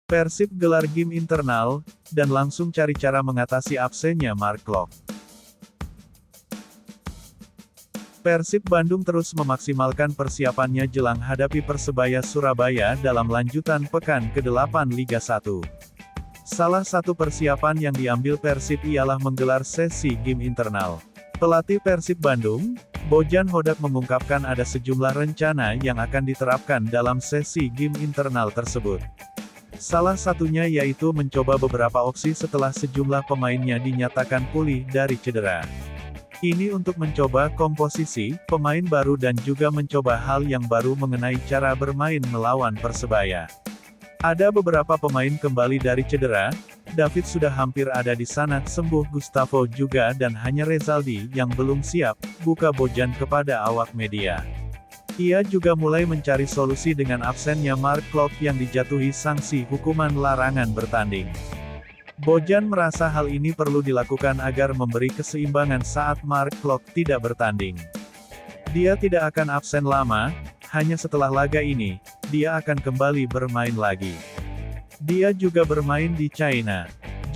Persib gelar game internal, dan langsung cari cara mengatasi absennya Mark Klok. Persib Bandung terus memaksimalkan persiapannya jelang hadapi Persebaya Surabaya dalam lanjutan pekan ke-8 Liga 1. Salah satu persiapan yang diambil Persib ialah menggelar sesi game internal. Pelatih Persib Bandung, Bojan Hodak mengungkapkan ada sejumlah rencana yang akan diterapkan dalam sesi game internal tersebut. Salah satunya yaitu mencoba beberapa opsi setelah sejumlah pemainnya dinyatakan pulih dari cedera. Ini untuk mencoba komposisi pemain baru dan juga mencoba hal yang baru mengenai cara bermain melawan Persebaya. Ada beberapa pemain kembali dari cedera, David sudah hampir ada di sana sembuh, Gustavo juga, dan hanya Rezaldi yang belum siap, buka Bojan kepada awak media. Ia juga mulai mencari solusi dengan absennya Mark Klok yang dijatuhi sanksi hukuman larangan bertanding. Bojan merasa hal ini perlu dilakukan agar memberi keseimbangan saat Mark Klok tidak bertanding. Dia tidak akan absen lama, hanya setelah laga ini, dia akan kembali bermain lagi. Dia juga bermain di China.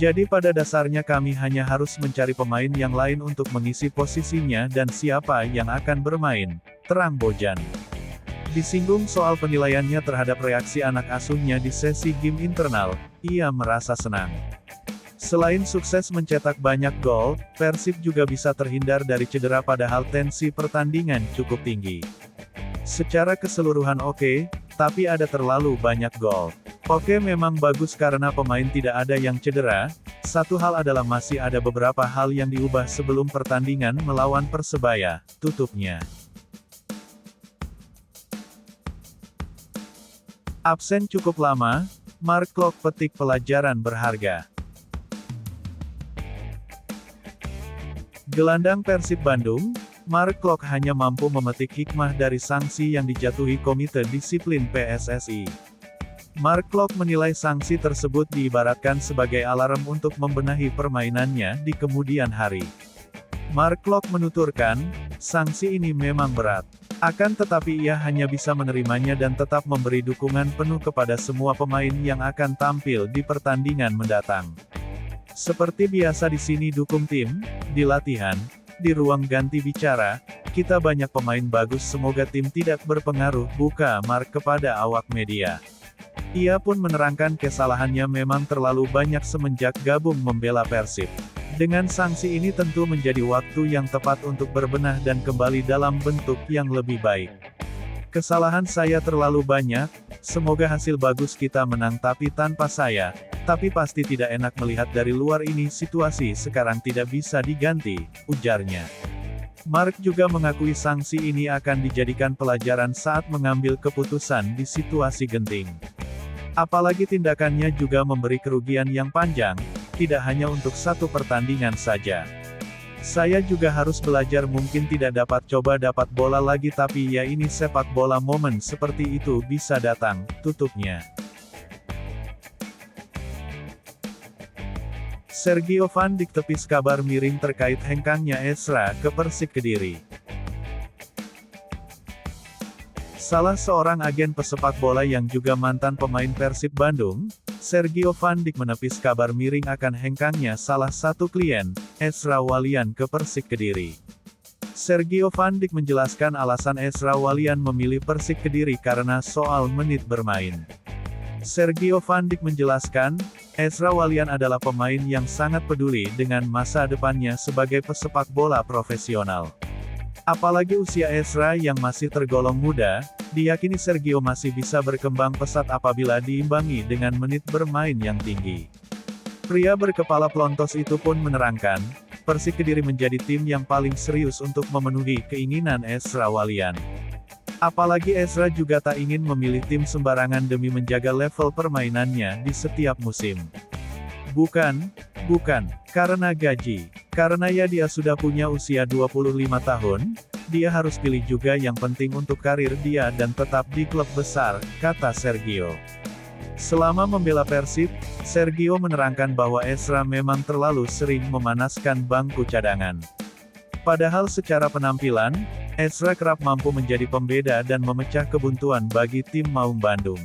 Jadi pada dasarnya kami hanya harus mencari pemain yang lain untuk mengisi posisinya dan siapa yang akan bermain, terang Bojan. Disinggung soal penilaiannya terhadap reaksi anak asuhnya di sesi game internal, ia merasa senang. Selain sukses mencetak banyak gol, Persib juga bisa terhindar dari cedera padahal tensi pertandingan cukup tinggi. Secara keseluruhan oke, tapi ada terlalu banyak gol. Oke, memang bagus karena pemain tidak ada yang cedera. Satu hal adalah masih ada beberapa hal yang diubah sebelum pertandingan melawan Persebaya, tutupnya. Absen cukup lama, Mark Klok petik pelajaran berharga. Gelandang Persib Bandung, Mark Klok hanya mampu memetik hikmah dari sanksi yang dijatuhi Komite Disiplin PSSI. Mark Klok menilai sanksi tersebut diibaratkan sebagai alarm untuk membenahi permainannya di kemudian hari. Mark Klok menuturkan, sanksi ini memang berat. Akan tetapi ia hanya bisa menerimanya dan tetap memberi dukungan penuh kepada semua pemain yang akan tampil di pertandingan mendatang. Seperti biasa di sini dukung tim, di latihan, di ruang ganti bicara, kita banyak pemain bagus, semoga tim tidak berpengaruh, buka Mark kepada awak media. Ia pun menerangkan kesalahannya memang terlalu banyak semenjak gabung membela Persib. Dengan sanksi ini tentu menjadi waktu yang tepat untuk berbenah dan kembali dalam bentuk yang lebih baik. Kesalahan saya terlalu banyak, semoga hasil bagus kita menang tapi tanpa saya, tapi pasti tidak enak melihat dari luar ini situasi sekarang tidak bisa diganti, ujarnya. Mark juga mengakui sanksi ini akan dijadikan pelajaran saat mengambil keputusan di situasi genting. Apalagi tindakannya juga memberi kerugian yang panjang, tidak hanya untuk satu pertandingan saja. Saya juga harus belajar, mungkin tidak dapat coba dapat bola lagi tapi ya ini sepak bola, momen seperti itu bisa datang, tutupnya. Sergio Van Dijk tepis kabar miring terkait hengkangnya Ezra ke Persik Kediri. Salah seorang agen pesepak bola yang juga mantan pemain Persib Bandung, Sergio Van Dijk menepis kabar miring akan hengkangnya salah satu klien, Ezra Walian ke Persik Kediri. Sergio Van Dijk menjelaskan alasan Ezra Walian memilih Persik Kediri karena soal menit bermain. Sergio Van Dijk menjelaskan, Ezra Walian adalah pemain yang sangat peduli dengan masa depannya sebagai pesepak bola profesional. Apalagi usia Ezra yang masih tergolong muda, diyakini Sergio masih bisa berkembang pesat apabila diimbangi dengan menit bermain yang tinggi. Pria berkepala pelontos itu pun menerangkan, Persik Kediri menjadi tim yang paling serius untuk memenuhi keinginan Ezra Walian. Apalagi Ezra juga tak ingin memilih tim sembarangan demi menjaga level permainannya di setiap musim. Bukan karena gaji. Karena ya dia sudah punya usia 25 tahun, dia harus pilih juga yang penting untuk karir dia dan tetap di klub besar, kata Sergio. Selama membela Persib, Sergio menerangkan bahwa Ezra memang terlalu sering memanaskan bangku cadangan. Padahal secara penampilan, Ezra kerap mampu menjadi pembeda dan memecah kebuntuan bagi tim Maung Bandung.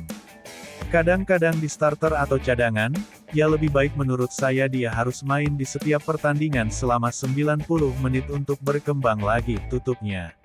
Kadang-kadang di starter atau cadangan, ya lebih baik menurut saya dia harus main di setiap pertandingan selama 90 menit untuk berkembang lagi, tutupnya.